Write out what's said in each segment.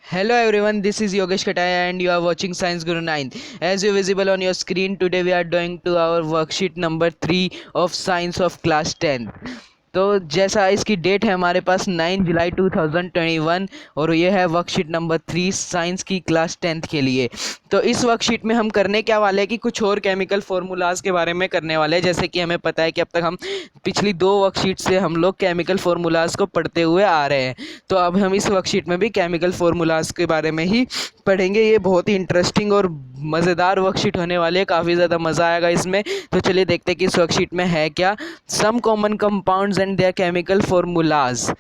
Hello everyone, this is Yogesh Kataya and you are watching Science Guru 9. As you visible on your screen, today we are doing to our worksheet number 3 of Science of Class 10. तो जैसा इसकी date है हमारे पास 9 जुलाई 2021 और ये है worksheet number 3 science की class 10th के लिए। तो इस वर्कशीट में हम करने क्या वाले हैं कि कुछ और केमिकल फार्मूलाज के बारे में करने वाले हैं। जैसे कि हमें पता है कि अब तक हम पिछली 2 वर्कशीट से हम लोग केमिकल फार्मूलाज को पढ़ते हुए आ रहे हैं। तो अब हम इस वर्कशीट में भी केमिकल फार्मूलाज के बारे में ही पढ़ेंगे। ये बहुत ही इंटरेस्टिंग और मज़ेदार वर्कशीट होने वाली है, काफ़ी ज़्यादा मज़ा आएगा इसमें। तो चलिए देखते हैं कि इस वर्कशीट में है क्या। Some common compounds and their chemical formulas.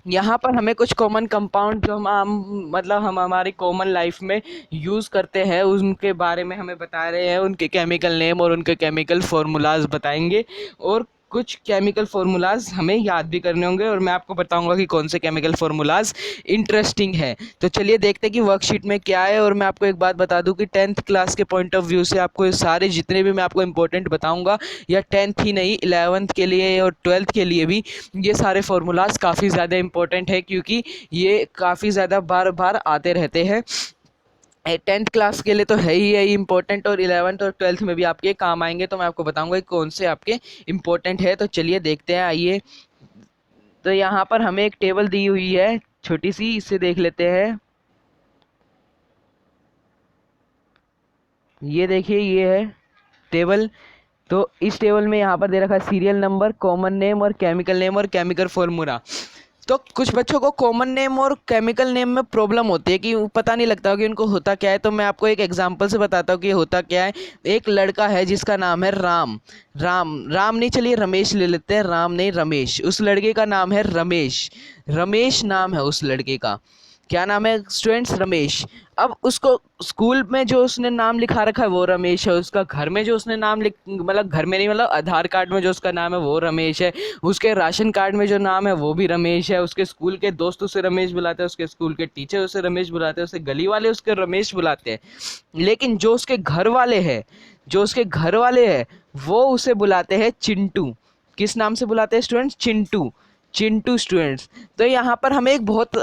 यहाँ पर हमें कुछ कॉमन कंपाउंड जो हम हमारी कॉमन लाइफ में यूज़ करते हैं उनके बारे में हमें बता रहे हैं, उनके केमिकल नेम और उनके केमिकल फार्मूलाज बताएंगे। और कुछ केमिकल फार्मूलाज हमें याद भी करने होंगे और मैं आपको बताऊंगा कि कौन से केमिकल फार्मूलाज इंटरेस्टिंग है। तो चलिए देखते हैं कि वर्कशीट में क्या है। और मैं आपको एक बात बता दूं कि 10th क्लास के पॉइंट ऑफ व्यू से आपको ये सारे जितने भी मैं आपको इंपॉर्टेंट बताऊंगा, या 10th ही नहीं 11th के लिए और 12th के लिए भी ये सारे फार्मूलाज काफ़ी ज़्यादा इंपॉर्टेंट है, क्योंकि ये काफ़ी ज़्यादा बार बार आते रहते हैं। 10th क्लास के लिए तो है ही इम्पोर्टेंट, और 11th और 12th में भी आपके काम आएंगे। तो मैं आपको बताऊंगा कि कौन से आपके इम्पोर्टेंट है। तो चलिए देखते हैं, आइए। तो यहाँ पर हमें एक टेबल दी हुई है छोटी सी, इसे देख लेते हैं। ये देखिए, ये है टेबल। तो इस टेबल में यहाँ पर दे रखा है सीरियल नंबर, कॉमन नेम और केमिकल फॉर्मूला। तो कुछ बच्चों को कॉमन नेम और केमिकल नेम में प्रॉब्लम होती है कि पता नहीं लगता कि उनको होता क्या है। तो मैं आपको एक एग्जांपल से बताता हूँ कि होता क्या है। एक लड़का है जिसका नाम है राम। राम राम नहीं, चलिए रमेश ले लेते हैं। राम नहीं, रमेश। उस लड़के का नाम है रमेश। रमेश नाम है उस लड़के का। क्या नाम है स्टूडेंट्स? रमेश। अब उसको स्कूल में जो उसने नाम लिखा रखा है वो रमेश है। उसका घर में जो उसने नाम लिख, मतलब घर में नहीं, मतलब आधार कार्ड में जो उसका नाम है वो रमेश है। उसके राशन कार्ड में जो नाम है वो भी रमेश है। उसके स्कूल के दोस्त उसे रमेश बुलाते हैं, उसके स्कूल के टीचर उसे रमेश बुलाते हैं, उसके गली वाले उसके रमेश बुलाते हैं। लेकिन जो उसके घर वाले हैं वो उसे बुलाते हैं चिंटू। किस नाम से बुलाते हैं स्टूडेंट्स? चिंटू। चिंटू स्टूडेंट्स। तो यहाँ पर हमें एक बहुत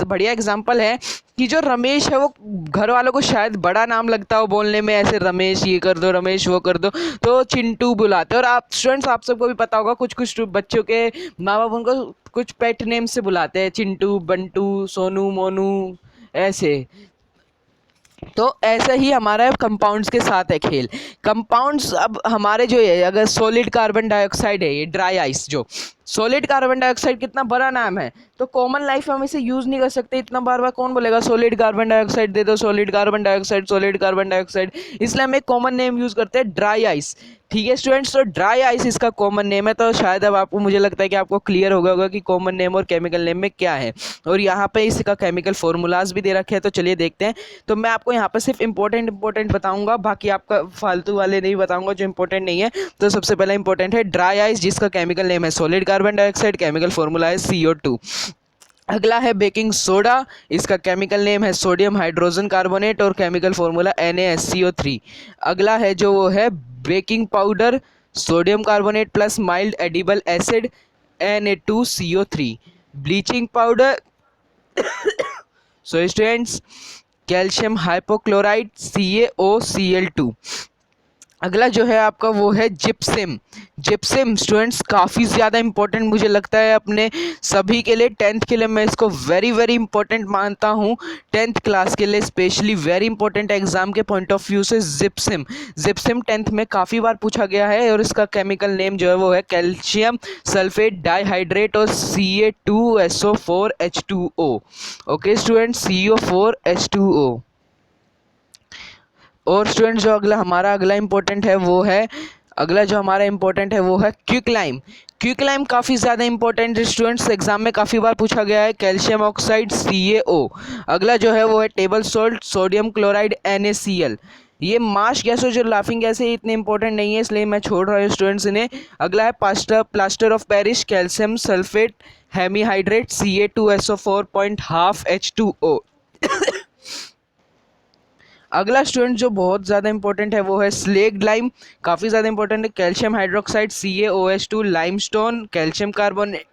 बढ़िया एग्जांपल है कि जो रमेश है वो घर वालों को शायद बड़ा नाम लगता हो बोलने में, ऐसे रमेश ये कर दो, रमेश वो कर दो, तो चिंटू बुलाते हैं। और आप स्टूडेंट्स, आप सबको भी पता होगा कुछ कुछ बच्चों के माँ बाप उनको कुछ पेट नेम से बुलाते हैं, चिंटू, बंटू, सोनू, मोनू, ऐसे। तो ऐसा ही हमारा कंपाउंड्स के साथ है खेल। कंपाउंड्स अब हमारे जो है, अगर सॉलिड कार्बन डाइऑक्साइड है, ये ड्राई आइस, जो सॉलिड कार्बन डाइऑक्साइड कितना बड़ा नाम है। तो कॉमन लाइफ में हम इसे यूज़ नहीं कर सकते, इतना बार बार कौन बोलेगा सॉलिड कार्बन डाइऑक्साइड दे दो, solid carbon dioxide, solid carbon dioxide. इसलिए हम एक कॉमन नेम यूज़ करते हैं, ड्राई आइस। ठीक है स्टूडेंट्स, तो ड्राई आइस इसका कॉमन नेम है। तो शायद अब आपको, मुझे लगता है कि आपको क्लियर हो गया होगा कि कॉमन नेम और केमिकल नेम में क्या है। और यहाँ पे इसका केमिकल फॉर्मूलाज भी दे रखे हैं। तो चलिए देखते हैं। तो मैं आपको यहाँ पर सिर्फ इंपॉर्टेंट बताऊंगा, बाकी आपका फालतू वाले नहीं बताऊंगा जो इंपॉर्टेंट नहीं है। तो सबसे पहला इंपॉर्टेंट है ड्राई आइस, जिसका केमिकल नेम है solid carbon dioxide, chemical formula है CO2। अगला है बेकिंग सोडा, इसका केमिकल नेम है सोडियम हाइड्रोजन कार्बोनेट और केमिकल फॉर्मूला NaSCO3। अगला है जो वो है baking powder, sodium carbonate plus mild edible acid Na2CO3। Bleaching powder, so students, calcium hypochloride CaOCl2। अगला जो है आपका वो है जिप्सम। जिप्सम स्टूडेंट्स काफ़ी ज़्यादा इंपॉर्टेंट मुझे लगता है अपने सभी के लिए। 10th के लिए मैं इसको वेरी वेरी इंपॉर्टेंट मानता हूँ। 10th क्लास के लिए स्पेशली वेरी इंपॉर्टेंट एग्जाम के पॉइंट ऑफ व्यू से जिप्सम। जिप्सम 10th में काफ़ी बार पूछा गया है और इसका केमिकल नेम जो है वो है कैल्शियम सल्फेट डाइहाइड्रेट और Ca2SO4H2O। Okay students, CO4H2O। और स्टूडेंट्स जो अगला इंपॉर्टेंट है वो है, अगला जो हमारा इंपॉर्टेंट है वो है क्विकलाइम। क्विकलाइम काफ़ी ज़्यादा इंपॉर्टेंट है स्टूडेंट्स, एग्जाम में काफ़ी बार पूछा गया है। Calcium oxide CaO। अगला जो है वो है table salt, sodium chloride NaCl। ये मार्श गैस और जो लाफिंग गैस है इतने इंपॉर्टेंट नहीं है, इसलिए मैं छोड़ रहा हूँ स्टूडेंट्स इन्हें। अगला है plaster of Paris, calcium sulphate hemihydrate Ca2SO4.5H2O। अगला स्टूडेंट जो बहुत ज़्यादा इंपॉर्टेंट है वो है स्लेग लाइम, काफ़ी ज़्यादा इंपॉर्टेंट है। Calcium hydroxide CaOH2, limestone, calcium carbonate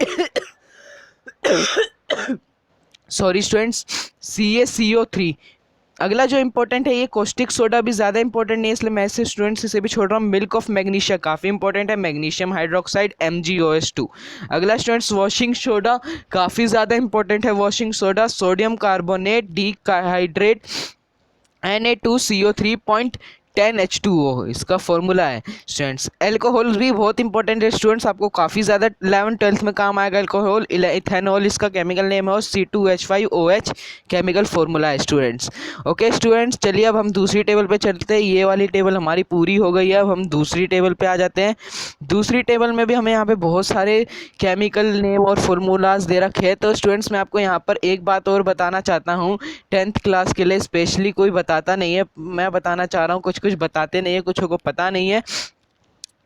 sorry students, CaCO3। अगला जो इंपॉर्टेंट है, ये कोस्टिक सोडा भी ज़्यादा इंपॉर्टेंट नहीं है, इसलिए मैं ऐसे स्टूडेंट्स इसे भी छोड़ रहा हूँ। मिल्क ऑफ मैग्नीशिया काफ़ी इंपॉर्टेंट है, मैग्नीशियम हाइड्रोक्साइड MgOH2। अगला स्टूडेंट्स वॉशिंग सोडा काफ़ी ज़्यादा इंपॉर्टेंट है, washing soda sodium carbonate dehydrate Na2CO3.10H2O इसका फॉर्मूला है स्टूडेंट्स। एल्कोहल भी बहुत इंपॉर्टेंट है स्टूडेंट्स, आपको काफ़ी ज़्यादा 11th-12th में काम आएगा। एल्कोहल इथेनॉल इसका केमिकल नेम है, और C2H5OH केमिकल फॉर्मूला है स्टूडेंट्स। ओके स्टूडेंट्स, चलिए अब हम दूसरी टेबल पे चलते हैं। ये वाली टेबल हमारी पूरी हो गई है, अब हम दूसरी टेबल पे आ जाते हैं। दूसरी टेबल में भी हमें यहाँ पे बहुत सारे केमिकल नेम और फार्मूलाज दे रखे हैं। तो स्टूडेंट्स मैं आपको यहाँ पर एक बात और बताना चाहता हूँ, 10th क्लास के लिए स्पेशली कोई बताता नहीं है, मैं बताना चाह रहा हूँ। कुछ कुछ बताते नहीं है, कुछ को पता नहीं है।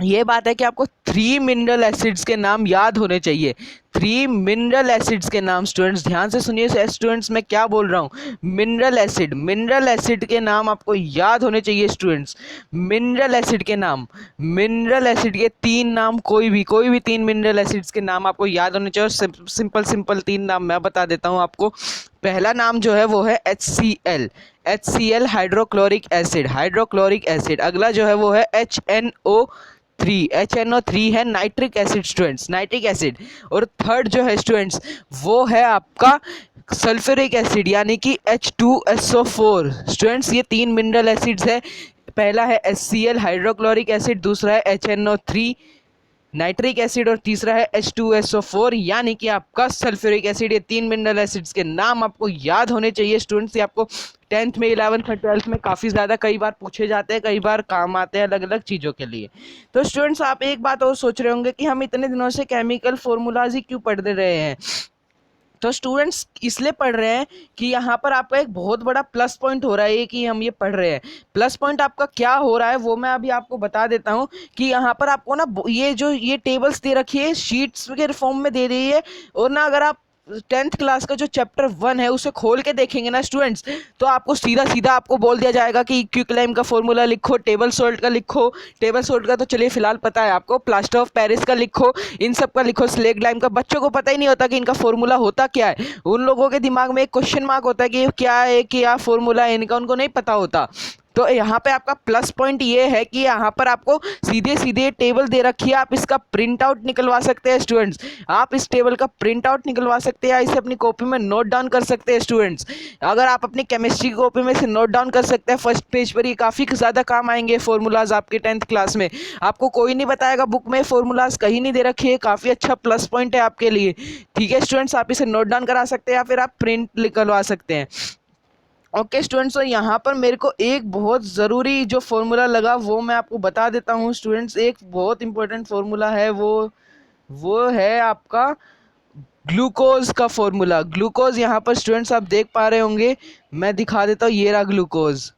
ये बात है कि आपको 3 मिनरल एसिड्स के नाम याद होने चाहिए। 3 मिनरल एसिड्स के नाम स्टूडेंट्स ध्यान से सुनिए स्टूडेंट्स, मैं क्या बोल रहा हूँ। मिनरल एसिड के नाम आपको याद होने चाहिए स्टूडेंट्स। मिनरल एसिड के नाम, मिनरल एसिड के 3 नाम, कोई भी 3 मिनरल एसिड्स के नाम आपको याद होने चाहिए। और सिंपल 3 नाम मैं बता देता हूँ आपको। पहला नाम जो है वो है HCl हाइड्रोक्लोरिक एसिड। अगला जो है वो है HNO3 है nitric acid students, nitric acid. और थर्ड जो है स्टूडेंट्स वो है आपका सल्फ्यूरिक एसिड यानी कि H2SO4 स्टूडेंट्स। ये 3 मिनरल एसिड्स है, पहला है HCl हाइड्रोक्लोरिक एसिड, दूसरा है HNO3 नाइट्रिक एसिड, और तीसरा है H2SO4 यानी कि आपका सल्फ्यूरिक एसिड। ये 3 मिनरल एसिड्स के नाम आपको याद होने चाहिए स्टूडेंट्स। ये आपको 10th में 11th में 12th में काफ़ी ज़्यादा कई बार पूछे जाते हैं, कई बार काम आते हैं अलग अलग चीज़ों के लिए। तो स्टूडेंट्स आप एक बात और सोच रहे होंगे कि हम इतने दिनों से केमिकल फॉर्मूलाज ही क्यों पढ़ते रहे हैं। तो स्टूडेंट्स इसलिए पढ़ रहे हैं कि यहाँ पर आपका एक बहुत बड़ा प्लस पॉइंट हो रहा है कि हम ये पढ़ रहे हैं। प्लस पॉइंट आपका क्या हो रहा है वो मैं अभी आपको बता देता हूँ कि यहाँ पर आपको ना ये टेबल्स दे रखी है, शीट्स के फॉर्म में दे रही है। और ना अगर आप 10th क्लास का जो चैप्टर 1 है उसे खोल के देखेंगे ना स्टूडेंट्स, तो आपको सीधा सीधा आपको बोल दिया जाएगा कि क्विकलाइम का फॉर्मूला लिखो, टेबल सॉल्ट का लिखो। टेबल सॉल्ट का तो चलिए फिलहाल पता है आपको, प्लास्टर ऑफ पेरिस का लिखो, इन सब का लिखो, स्लेग लाइम का। बच्चों को पता ही नहीं होता कि इनका फॉर्मूला होता क्या है। उन लोगों के दिमाग में एक क्वेश्चन मार्क होता है कि क्या है, क्या फॉर्मूला है इनका, उनको नहीं पता होता। तो यहाँ पे आपका प्लस पॉइंट ये है कि यहाँ पर आपको सीधे सीधे टेबल दे रखी है, आप इसका प्रिंट आउट निकलवा सकते हैं स्टूडेंट्स। आप इस टेबल का प्रिंट आउट निकलवा सकते हैं, इसे अपनी कॉपी में नोट डाउन कर सकते हैं स्टूडेंट्स। अगर आप अपनी केमिस्ट्री की कॉपी में से नोट डाउन कर सकते हैं फर्स्ट पेज पर, ये काफ़ी ज़्यादा काम आएंगे फॉर्मूलाज आपके 10th क्लास में। आपको कोई नहीं बताएगा, बुक में फॉर्मूलाज कहीं नहीं दे रखे है, काफ़ी अच्छा प्लस पॉइंट है आपके लिए। ठीक है स्टूडेंट्स, आप इसे नोट डाउन करा सकते हैं या फिर आप प्रिंट निकलवा सकते हैं। ओके स्टूडेंट्स, और यहाँ पर मेरे को एक बहुत ज़रूरी जो फॉर्मूला लगा वो मैं आपको बता देता हूँ स्टूडेंट्स। एक बहुत इंपॉर्टेंट फॉर्मूला है, वो है आपका ग्लूकोज का फॉर्मूला। ग्लूकोज यहाँ पर स्टूडेंट्स आप देख पा रहे होंगे, मैं दिखा देता हूँ, ये रहा ग्लूकोज।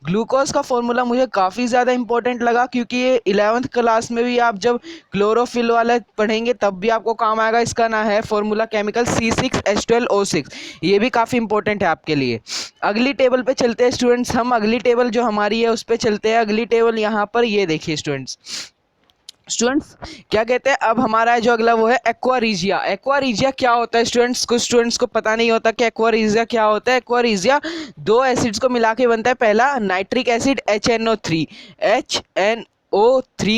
ग्लूकोज का फॉर्मूला मुझे काफ़ी ज़्यादा इंपॉर्टेंट लगा क्योंकि ये 11th क्लास में भी आप जब क्लोरोफिल वाला पढ़ेंगे तब भी आपको काम आएगा। इसका नाम है फॉर्मूला केमिकल C6H12O6। ये भी काफ़ी इंपॉर्टेंट है आपके लिए। अगली टेबल पे चलते हैं स्टूडेंट्स, हम अगली टेबल जो हमारी है उस पर चलते हैं। अगली टेबल यहाँ पर ये देखिए स्टूडेंट्स क्या कहते हैं। अब हमारा जो अगला वो है एक्वारीजिया। एक्वारीजिया क्या होता है स्टूडेंट्स, कुछ स्टूडेंट्स को पता नहीं होता कि एक्वारीजिया क्या होता है। एक्वारीजिया 2 एसिड्स को मिला के बनता है। पहला नाइट्रिक एसिड HNO3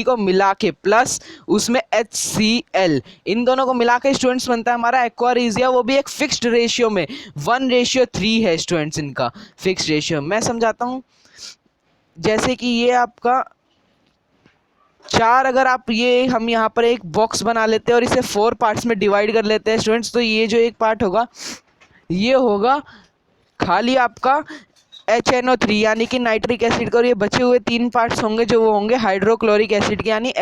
को मिला के प्लस उसमें HCl, इन दोनों को मिला के स्टूडेंट्स बनता है हमारा एक्वारीजिया। वो भी एक फिक्स्ड रेशियो में 1:3 है स्टूडेंट्स, इनका फिक्स्ड रेशियो। मैं समझाता हूँ, जैसे कि ये आपका 4, अगर आप ये हम यहाँ पर एक बॉक्स बना लेते हैं और इसे 4 पार्ट्स में डिवाइड कर लेते हैं स्टूडेंट्स, तो ये जो एक पार्ट होगा ये होगा खाली आपका HNO3 यानी कि नाइट्रिक एसिड का, और ये बचे हुए 3 पार्ट्स होंगे जो वो होंगे हाइड्रोक्लोरिक एसिड के यानी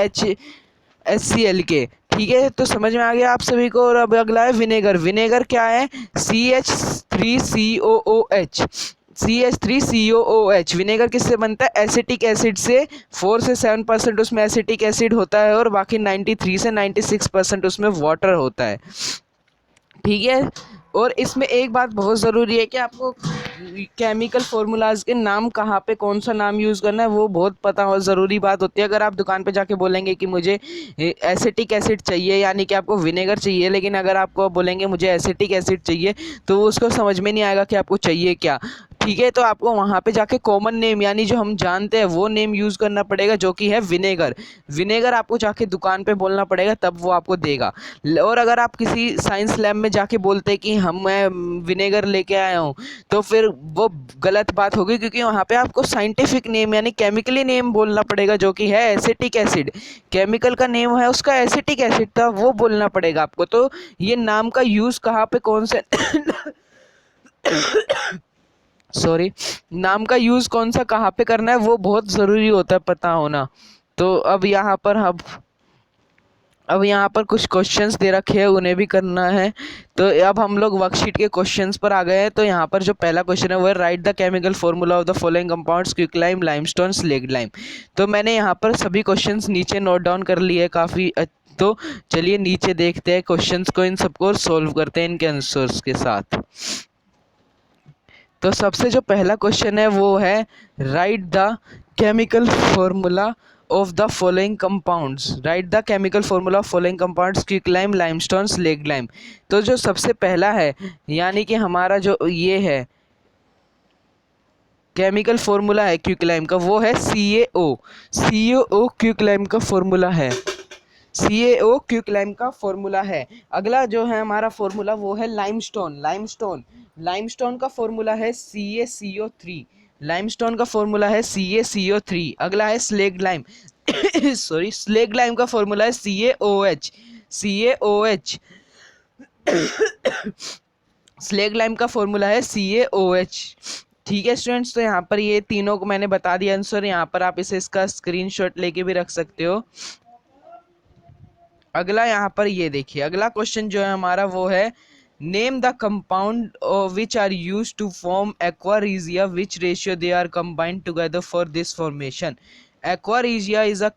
HCl के। ठीक है, तो समझ में आ गया आप सभी को। और अब अगला है विनेगर। विनेगर क्या है, CH3COOH। विनेगर किससे बनता है, एसिटिक एसिड से। 4 से 7% उसमें एसिटिक एसिड होता है और बाकी 93 से 96% उसमें वाटर होता है। ठीक है, और इसमें एक बात बहुत ज़रूरी है कि आपको केमिकल फार्मूलाज के नाम कहाँ पे कौन सा नाम यूज़ करना है वो बहुत पता हो, ज़रूरी बात होती है। अगर आप दुकान पे जाके बोलेंगे कि मुझे एसिटिक एसिड चाहिए, यानी कि आपको विनेगर चाहिए, लेकिन अगर आपको बोलेंगे मुझे एसिटिक एसिड चाहिए, तो उसको समझ में नहीं आएगा कि आपको चाहिए क्या। ठीक है, तो आपको वहाँ पे जाके कॉमन नेम यानी जो हम जानते हैं वो नेम यूज़ करना पड़ेगा, जो कि है विनेगर। विनेगर आपको जाके दुकान पे बोलना पड़ेगा, तब वो आपको देगा। और अगर आप किसी साइंस लैब में जाके बोलते कि मैं विनेगर लेके आया हूँ, तो फिर वो गलत बात होगी, क्योंकि वहाँ पे आपको साइंटिफिक नेम यानी केमिकली नेम बोलना पड़ेगा, जो कि है एसिटिक एसिड। केमिकल का नेम है उसका एसिटिक एसिड था, वो बोलना पड़ेगा आपको। तो ये नाम का यूज़ कहाँ पे कौन से सॉरी, नाम का यूज़ कौन सा कहाँ पे करना है वो बहुत ज़रूरी होता है पता होना। तो अब यहाँ पर कुछ क्वेश्चंस दे रखे हैं, उन्हें भी करना है। तो अब हम लोग वर्कशीट के क्वेश्चंस पर आ गए हैं। तो यहाँ पर जो पहला क्वेश्चन है वो है right the chemical formula of the following compounds quicklime, limestone, slaked lime. तो मैंने यहाँ पर सभी क्वेश्चंस नीचे नोट डाउन कर लिए काफ़ी। तो चलिए नीचे देखते हैं क्वेश्चंस को, इन सबको सॉल्व करते हैं इनके आंसर्स के साथ। तो सबसे जो पहला क्वेश्चन है वो है right the chemical formula of the following compounds. Right the chemical formula of following compounds quicklime, limestone, slaked lime. तो जो सबसे पहला है यानी कि हमारा जो ये है केमिकल फॉर्मूला है क्विकलाइम का, वो है CaO। CaO क्विकलाइम का फॉर्मूला है। CaO क्विकलाइम का फॉर्मूला है। अगला जो है हमारा फॉर्मूला वो है लाइमस्टोन। लाइमस्टोन का फॉर्मूला है CaCO3। लाइमस्टोन का फॉर्मूला है CaCO3। अगला है slaked lime sorry, slaked lime का फॉर्मूला है CaOH। CaOH स्लेग लाइम का फॉर्मूला है CaOH। ठीक है स्टूडेंट्स, तो यहाँ पर ये तीनों को मैंने बता दिया आंसर। यहाँ पर आप इसे इसका स्क्रीनशॉट लेके भी रख सकते हो। अगला यहाँ पर ये देखिए, अगला क्वेश्चन जो है हमारा वो है name the compound which are use to form aqua regia, which ratio they are combined together for this formation. Aquaresia is a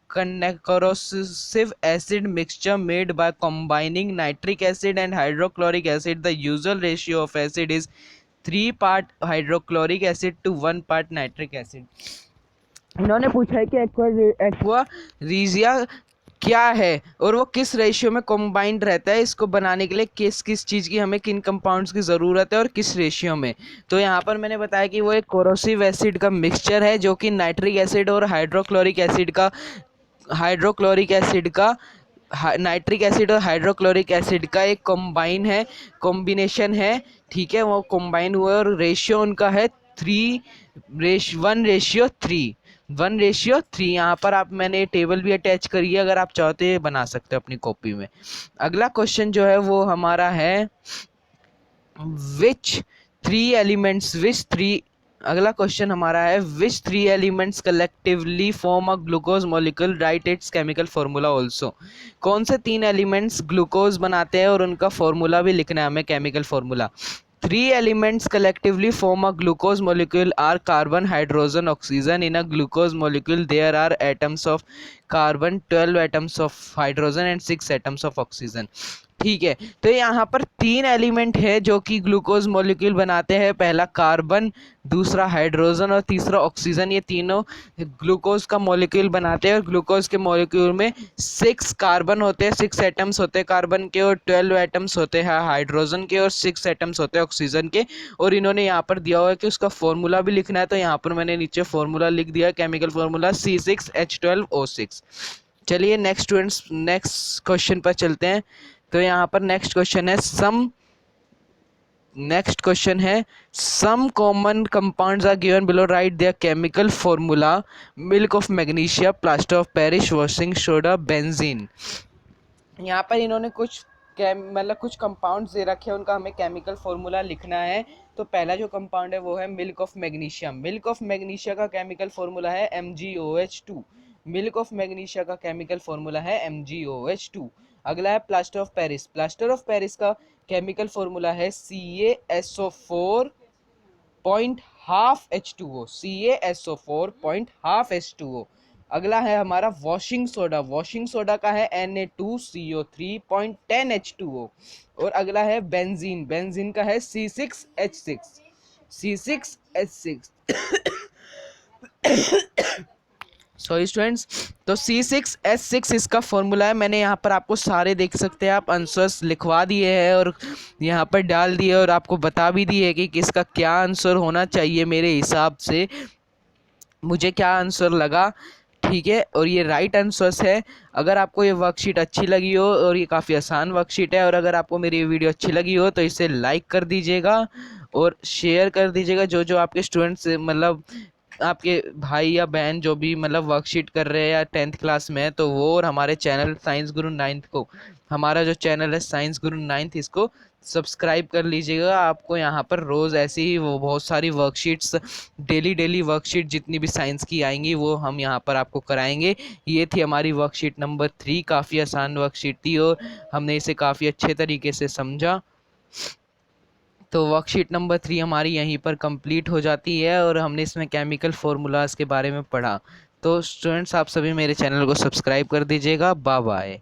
corrosive acid mixture made by combining nitric acid and hydrochloric acid. The usual ratio of acid is 3 part hydrochloric acid to 1 part nitric acid. इन्होंने पूछा है कि aqua regia क्या है और वो किस ratio में कॉम्बाइंड रहता है। इसको बनाने के लिए किस किस चीज़ की हमें किन कंपाउंड्स की ज़रूरत है और किस रेशियो में। तो यहाँ पर मैंने बताया कि वो एक कोरोसिव एसिड का मिक्सचर है, जो कि नाइट्रिक एसिड और हाइड्रोक्लोरिक एसिड का एक कॉम्बिनेशन है। ठीक है, वो कॉम्बाइन हुआ और रेशियो उनका है 1:3। यहाँ पर आप मैंने टेबल भी अटैच करी है, अगर आप चाहते हैं बना सकते हो अपनी कॉपी में। अगला क्वेश्चन जो है वो हमारा है अगला क्वेश्चन हमारा है विच 3 elements collectively form a glucose molecule, right it's chemical formula also. कौन से 3 एलिमेंट्स ग्लूकोज बनाते हैं और उनका फॉर्मूला भी लिखना है हमें, chemical formula. 3 elements collectively form a glucose molecule are carbon, hydrogen, oxygen. In a glucose molecule there are atoms of carbon, 12 atoms of hydrogen and 6 atoms of oxygen. ठीक है, तो यहाँ पर 3 एलिमेंट है जो कि ग्लूकोज मॉलिक्यूल बनाते हैं। पहला कार्बन, दूसरा हाइड्रोजन और तीसरा ऑक्सीजन। ये तीनों ग्लूकोज का मॉलिक्यूल बनाते हैं और ग्लूकोज के मॉलिक्यूल में 6 कार्बन होते हैं, 6 एटम्स होते हैं कार्बन के, और 12 एटम्स होते हैं हाइड्रोजन के, और 6 एटम्स होते हैं ऑक्सीजन के। और इन्होंने यहाँ पर दिया हुआ है कि उसका फॉर्मूला भी लिखना है, तो यहाँ पर मैंने नीचे फॉर्मूला लिख दिया, केमिकल फॉर्मूला C6H12O6। चलिए नेक्स्ट स्टूडेंट्स, नेक्स्ट क्वेश्चन पर चलते हैं। तो यहाँ पर नेक्स्ट क्वेश्चन है some common compounds are given below, write their chemical formula. Milk of magnesia, plaster of Paris, washing soda, benzene. यहाँ पर इन्होंने कुछ कुछ कंपाउंड्स दे रखे हैं, उनका हमें केमिकल फॉर्मूला लिखना है। तो पहला जो कंपाउंड है वो है milk of magnesium. Milk of magnesia का केमिकल फॉर्मूला है MgOH2। मिल्क ऑफ मैग्नीशिया का केमिकल फॉर्मूला है MgOH2। अगला है plaster of Paris. Plaster of Paris का केमिकल फॉर्मूला है CaSO4 point half H2O। CaSO4 H2O। अगला है हमारा वॉशिंग सोडा। वॉशिंग सोडा का है Na2CO3 H2O। और अगला है बेंजीन। बेंजीन का है C6H6। C6H6 सॉरी स्टूडेंट्स, तो C6H6 इसका फॉर्मूला है। मैंने यहाँ पर आपको सारे देख सकते हैं आप आंसर्स लिखवा दिए हैं और यहाँ पर डाल दिए और आपको बता भी दिए कि किसका क्या आंसर होना चाहिए मेरे हिसाब से, मुझे क्या आंसर लगा, ठीक है। और ये राइट आंसर्स है। अगर आपको ये वर्कशीट अच्छी लगी हो, और ये काफ़ी आसान वर्कशीट है, और अगर आपको मेरी ये वीडियो अच्छी लगी हो तो इसे लाइक कर दीजिएगा और शेयर कर दीजिएगा। जो जो आपके स्टूडेंट्स मतलब आपके भाई या बहन जो भी मतलब वर्कशीट कर रहे हैं या 10th क्लास में है, तो वो और हमारे चैनल साइंस गुरु 9th को, हमारा जो चैनल है साइंस गुरु 9th, इसको सब्सक्राइब कर लीजिएगा। आपको यहाँ पर रोज़ ऐसी ही वो बहुत सारी वर्कशीट्स, डेली वर्कशीट जितनी भी साइंस की आएंगी वो हम यहाँ पर आपको कराएंगे। ये थी हमारी वर्कशीट नंबर 3, काफ़ी आसान वर्कशीट थी और हमने इसे काफ़ी अच्छे तरीके से समझा। तो वर्कशीट नंबर 3 हमारी यहीं पर कंप्लीट हो जाती है और हमने इसमें केमिकल फार्मूलाज के बारे में पढ़ा। तो स्टूडेंट्स आप सभी मेरे चैनल को सब्सक्राइब कर दीजिएगा। Bye bye.